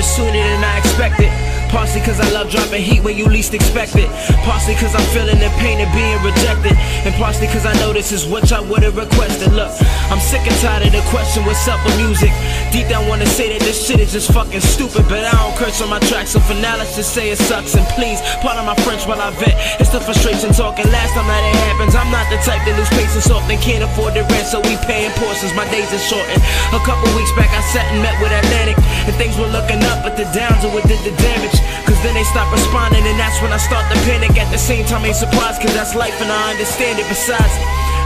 sooner than I expected. Partially cause I love dropping heat when you least expect it. Partially cause I'm feeling the pain of being rejected. And partially cause I know this is what I would've requested. Look, I'm sick and tired of the question, what's up with music? Deep down wanna say that this shit is just fucking stupid, but I don't curse on my track, so for now let's just say it sucks. And please, pardon my French while I vent. It's the frustration talking. Last time that it happens, I'm not the type that lose patience often. Can't afford the rent, so we paying portions. My days are shortened. A couple weeks back I sat and met with Atlantic, and things were looking up, but the downs are what did the damage. Cause then they stop responding, and that's when I start to panic. At the same time, ain't surprised, cause that's life and I understand it. Besides,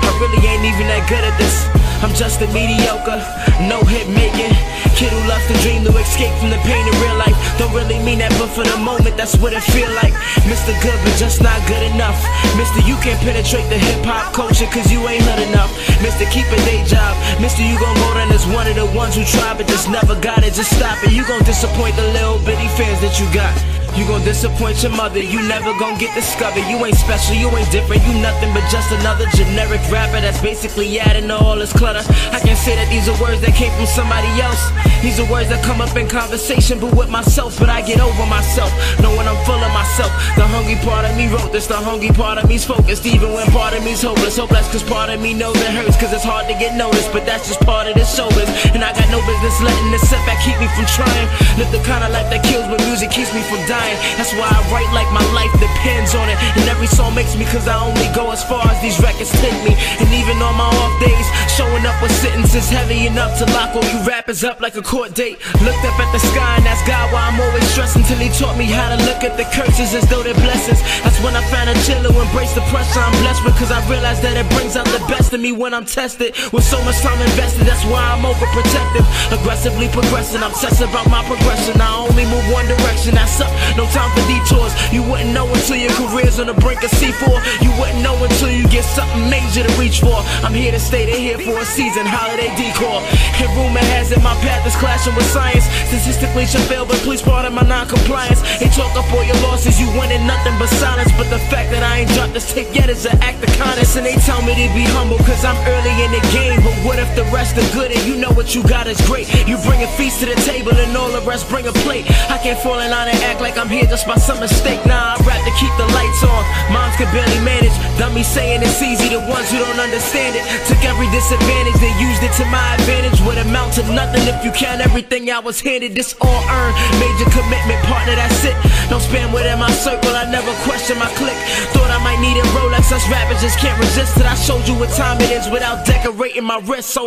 I really ain't even that good at this. I'm just a mediocre, no hit making kid who loves to dream to escape from the pain of real life. Don't really mean that, but for the moment, that's what it feel like. Mr. Good, but just not good enough. Mr. You can't penetrate the hip-hop culture, cause you ain't hood enough. Mr. Keep a day job. Mr. You gon' go down as one of the ones who try, but just never got it. Just stop it. You gon' disappoint the little bitty fans that you got. You gon' disappoint your mother, you never gon' get discovered. You ain't special, you ain't different, you nothing but just another generic rapper that's basically adding to all this clutter. I can say that these are words that came from somebody else. These are words that come up in conversation, but with myself, but I get over myself, knowing I'm full of myself. The hungry part of me wrote this, the hungry part of me's focused, even when part of me's hopeless. Hopeless cause part of me knows it hurts, cause it's hard to get noticed, but that's just part of this showbiz. And I got no business letting this setback keep me from trying. Live the kind of life that kills, but music keeps me from dying. That's why I write like my life depends on it. And every song makes me, cause I only go as far as these records take me. And even on my off days, showing up with sentences heavy enough to lock all you rappers up like a court date. Looked up at the sky and asked God why I'm always stressing, till he taught me how to look at the curses as though they're blessings. That's when I found a chill to embrace the pressure I'm blessed with, cause I realized that it brings out the best of me when I'm tested. With so much time invested, that's why I'm overprotective, aggressively progressing, obsessed about my progression. I only move one direction, that's up, no time for detours. You wouldn't know until your career's on the brink of C4. You wouldn't know until you get something major to reach for. I'm here to stay, they're here for a season, holiday decor. And rumor has it my path is clashing with science. Statistically should fail, but please pardon my non-compliance. They talk up all your losses, you winning nothing but silence. But the fact that I ain't dropped this tape yet is an act of kindness. And they tell me to be humble, cause I'm early in the game. But what if the rest are good and you know what you got is great? You bring a feast to the table and all the rest bring a plate. I can't fall in line and act like I'm here just by some mistake. Nah, I rap to keep the lights on. Moms can barely manage. Dummies saying it's easy, the ones who don't understand it. Took every disadvantage, then used it to my advantage. Would amount to nothing if you count everything I was handed. This all earned, major commitment, partner, that's it. Don't spam within my circle, I never question my clique. Thought I might need a Rolex, us rappers just can't resist it. I showed you what time it is without decorating my wrist. So